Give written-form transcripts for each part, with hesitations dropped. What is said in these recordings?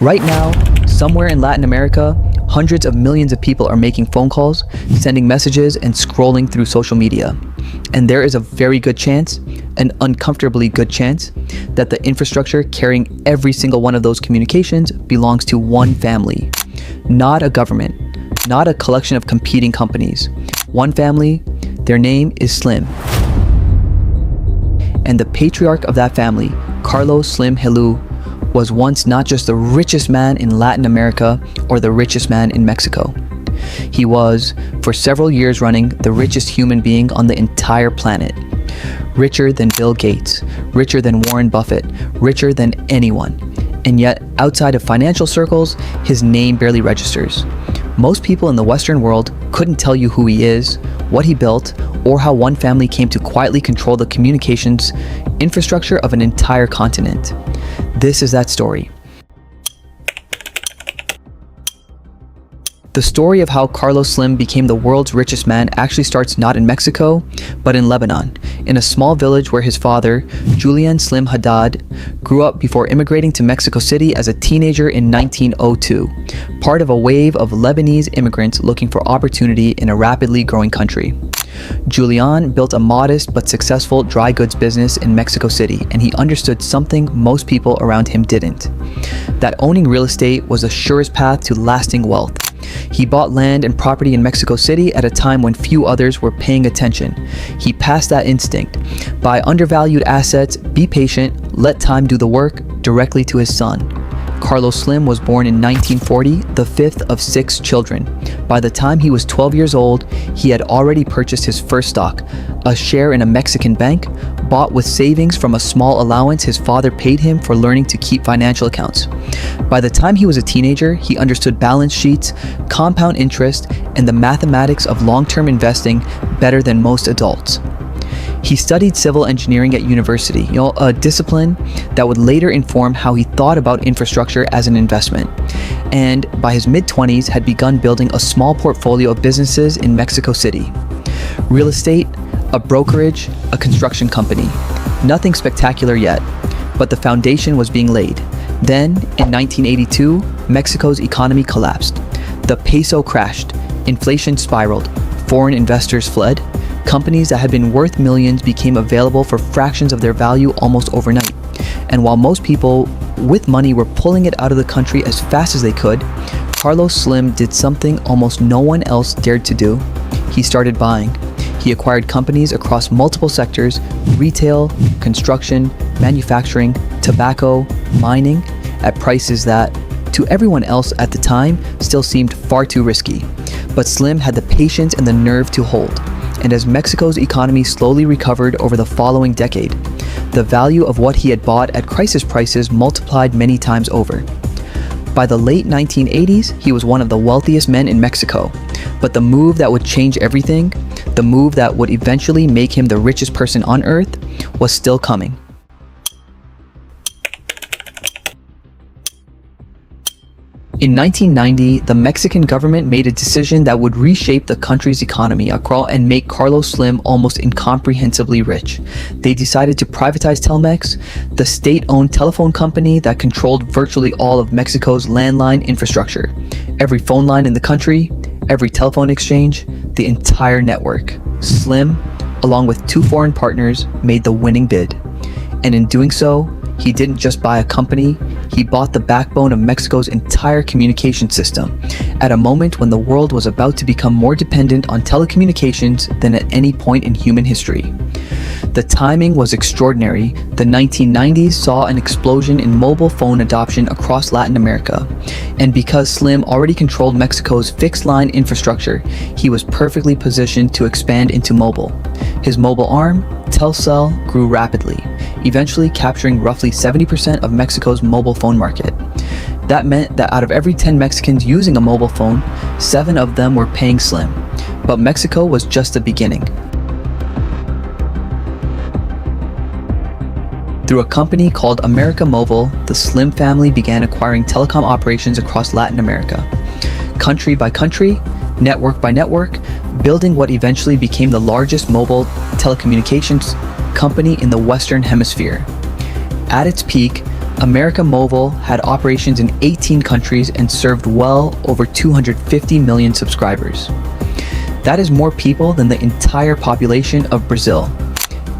Right now, somewhere in Latin America, hundreds of millions of people are making phone calls, sending messages, and scrolling through social media. And there is a very good chance, an uncomfortably good chance, that the infrastructure carrying every single one of those communications belongs to one family. Not a government, not a collection of competing companies. One family, their name is Slim. And the patriarch of that family, Carlos Slim Helú, was once not just the richest man in Latin America or the richest man in Mexico. He was, for several years running, the richest human being on the entire planet. Richer than Bill Gates, richer than Warren Buffett, richer than anyone. And yet, outside of financial circles, his name barely registers. Most people in the Western world couldn't tell you who he is, what he built, or how one family came to quietly control the communications infrastructure of an entire continent. This is that story. The story of how Carlos Slim became the world's richest man actually starts not in Mexico, but in Lebanon, in a small village where his father, Julian Slim Haddad, grew up before immigrating to Mexico City as a teenager in 1902, part of a wave of Lebanese immigrants looking for opportunity in a rapidly growing country. Julian built a modest but successful dry goods business in Mexico City, and he understood something most people around him didn't: that owning real estate was the surest path to lasting wealth. He bought land and property in Mexico City at a time when few others were paying attention. He passed that instinct: buy undervalued assets, be patient, let time do the work, directly to his son. Carlos Slim was born in 1940, the fifth of 6 children. By the time he was 12 years old, he had already purchased his first stock, a share in a Mexican bank, bought with savings from a small allowance his father paid him for learning to keep financial accounts. By the time he was a teenager, he understood balance sheets, compound interest, and the mathematics of long-term investing better than most adults. He studied civil engineering at university, a discipline that would later inform how he thought about infrastructure as an investment. And by his mid-20s had begun building a small portfolio of businesses in Mexico City. Real estate, a brokerage, a construction company. Nothing spectacular yet, but the foundation was being laid. Then, in 1982, Mexico's economy collapsed. The peso crashed, inflation spiraled, foreign investors fled. Companies that had been worth millions became available for fractions of their value almost overnight. And while most people with money were pulling it out of the country as fast as they could, Carlos Slim did something almost no one else dared to do. He started buying. He acquired companies across multiple sectors: retail, construction, manufacturing, tobacco, mining, at prices that, to everyone else at the time, still seemed far too risky. But Slim had the patience and the nerve to hold. And as Mexico's economy slowly recovered over the following decade, the value of what he had bought at crisis prices multiplied many times over. By the late 1980s, he was one of the wealthiest men in Mexico. But the move that would change everything, the move that would eventually make him the richest person on earth, was still coming. In 1990, the Mexican government made a decision that would reshape the country's economy and make Carlos Slim almost incomprehensibly rich. They decided to privatize Telmex, the state-owned telephone company that controlled virtually all of Mexico's landline infrastructure. Every phone line in the country, every telephone exchange, the entire network. Slim, along with 2 foreign partners, made the winning bid. And in doing so, he didn't just buy a company, he bought the backbone of Mexico's entire communication system, at a moment when the world was about to become more dependent on telecommunications than at any point in human history. The timing was extraordinary. The 1990s saw an explosion in mobile phone adoption across Latin America. And because Slim already controlled Mexico's fixed line infrastructure, he was perfectly positioned to expand into mobile. His mobile arm, Telcel, grew rapidly, eventually capturing roughly 70% of Mexico's mobile phone market. That meant that out of every 10 Mexicans using a mobile phone, 7 of them were paying Slim. But Mexico was just the beginning. Through a company called América Móvil, the Slim family began acquiring telecom operations across Latin America. Country by country, network by network, building what eventually became the largest mobile telecommunications company in the Western Hemisphere. At its peak, América Móvil had operations in 18 countries and served well over 250 million subscribers. That is more people than the entire population of Brazil.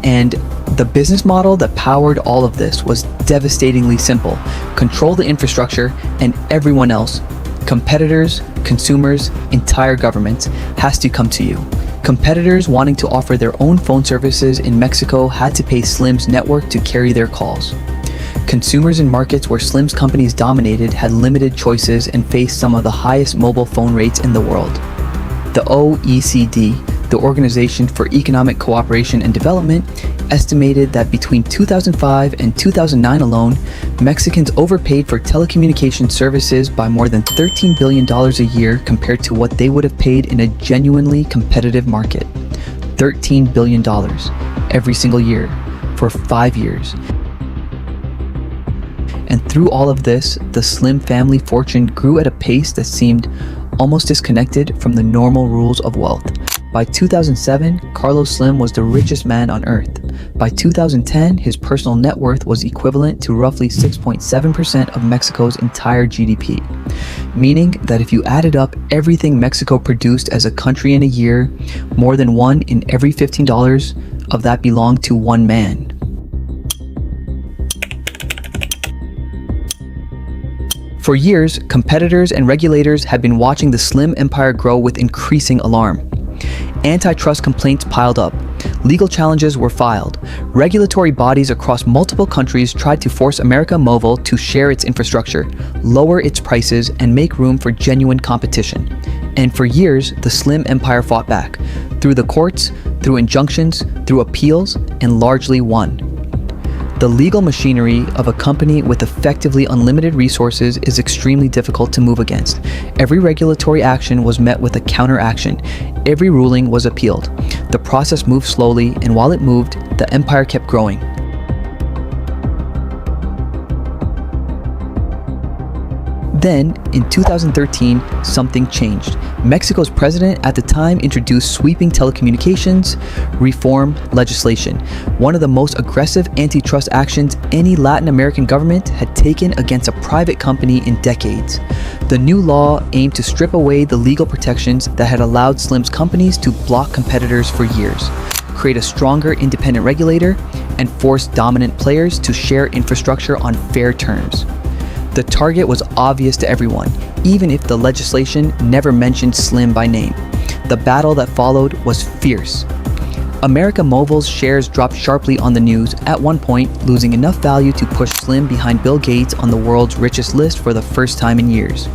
And the business model that powered all of this was devastatingly simple. Control the infrastructure, and everyone else, competitors, consumers, entire governments, has to come to you. Competitors wanting to offer their own phone services in Mexico had to pay Slim's network to carry their calls. Consumers in markets where Slim's companies dominated had limited choices and faced some of the highest mobile phone rates in the world. The OECD, the Organization for Economic Cooperation and Development, estimated that between 2005 and 2009 alone, Mexicans overpaid for telecommunication services by more than $13 billion a year compared to what they would have paid in a genuinely competitive market. $13 billion every single year for 5 years. And through all of this, the Slim family fortune grew at a pace that seemed almost disconnected from the normal rules of wealth. By 2007, Carlos Slim was the richest man on earth. By 2010, his personal net worth was equivalent to roughly 6.7% of Mexico's entire GDP, meaning that if you added up everything Mexico produced as a country in a year, more than 1 in every $15 of that belonged to one man. For years, competitors and regulators had been watching the Slim empire grow with increasing alarm. Antitrust complaints piled up. Legal challenges were filed. Regulatory bodies across multiple countries tried to force América Móvil to share its infrastructure, lower its prices, and make room for genuine competition. And for years, the Slim empire fought back. Through the courts, through injunctions, through appeals, and largely won. The legal machinery of a company with effectively unlimited resources is extremely difficult to move against. Every regulatory action was met with a counteraction. Every ruling was appealed. The process moved slowly, and while it moved, the empire kept growing. Then, in 2013, something changed. Mexico's president at the time introduced sweeping telecommunications reform legislation, one of the most aggressive antitrust actions any Latin American government had taken against a private company in decades. The new law aimed to strip away the legal protections that had allowed Slim's companies to block competitors for years, create a stronger independent regulator, and force dominant players to share infrastructure on fair terms. The target was obvious to everyone, even if the legislation never mentioned Slim by name. The battle that followed was fierce. América Móvil's shares dropped sharply on the news, at one point losing enough value to push Slim behind Bill Gates on the world's richest list for the first time in years.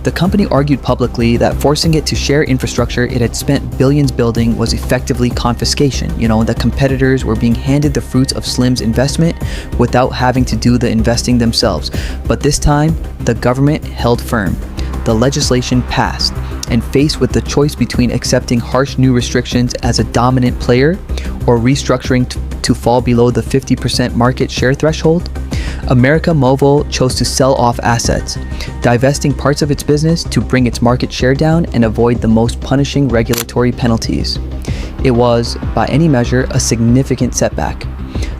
The company argued publicly that forcing it to share infrastructure it had spent billions building was effectively confiscation, that competitors were being handed the fruits of Slim's investment without having to do the investing themselves. But this time, the government held firm. The legislation passed, and faced with the choice between accepting harsh new restrictions as a dominant player or restructuring to fall below the 50% market share threshold, América Móvil chose to sell off assets, divesting parts of its business to bring its market share down and avoid the most punishing regulatory penalties. It was, by any measure, a significant setback.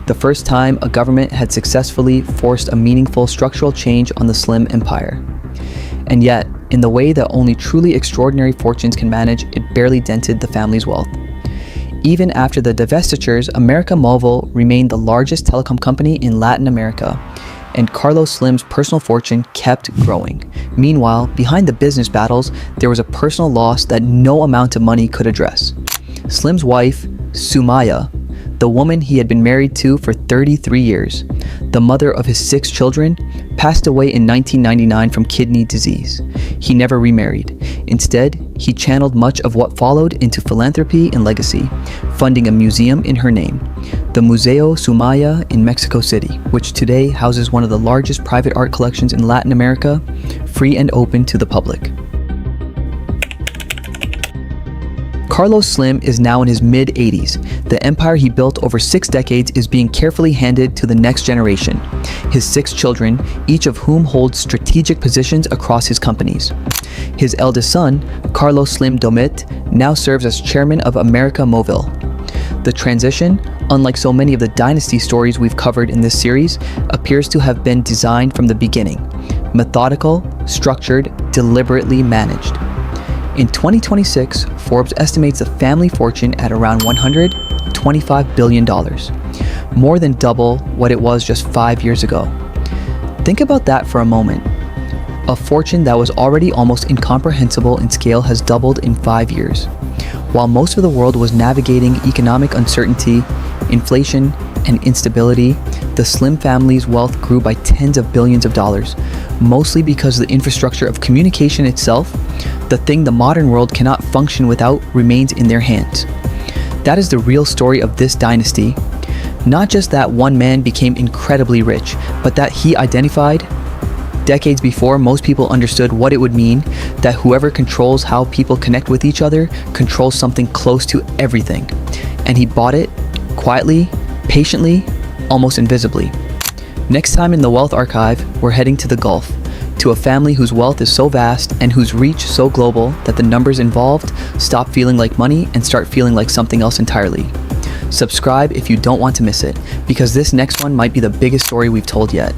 The first time a government had successfully forced a meaningful structural change on the Slim empire. And yet, in the way that only truly extraordinary fortunes can manage, it barely dented the family's wealth. Even after the divestitures, América Móvil remained the largest telecom company in Latin America, and Carlos Slim's personal fortune kept growing. Meanwhile, behind the business battles, there was a personal loss that no amount of money could address. Slim's wife, Sumaya, the woman he had been married to for 33 years, the mother of his 6 children, passed away in 1999 from kidney disease. He never remarried. Instead, he channeled much of what followed into philanthropy and legacy, funding a museum in her name, the Museo Sumaya in Mexico City, which today houses one of the largest private art collections in Latin America, free and open to the public. Carlos Slim is now in his mid-80s. The empire he built over 6 decades is being carefully handed to the next generation, his 6 children, each of whom holds strategic positions across his companies. His eldest son, Carlos Slim Domit, now serves as chairman of América Móvil. The transition, unlike so many of the dynasty stories we've covered in this series, appears to have been designed from the beginning. Methodical, structured, deliberately managed. In 2026, Forbes estimates the family fortune at around $125 billion, more than double what it was just 5 years ago. Think about that for a moment. A fortune that was already almost incomprehensible in scale has doubled in 5 years. While most of the world was navigating economic uncertainty, inflation, and instability, the Slim family's wealth grew by tens of billions of dollars, mostly because the infrastructure of communication itself, the thing the modern world cannot function without, remains in their hands. That is the real story of this dynasty. Not just that one man became incredibly rich, but that he identified, decades before most people understood what it would mean, that whoever controls how people connect with each other controls something close to everything. And he bought it, quietly, patiently, almost invisibly. Next time in the Wealth Archive, we're heading to the Gulf, to a family whose wealth is so vast and whose reach so global that the numbers involved stop feeling like money and start feeling like something else entirely. Subscribe if you don't want to miss it, because this next one might be the biggest story we've told yet.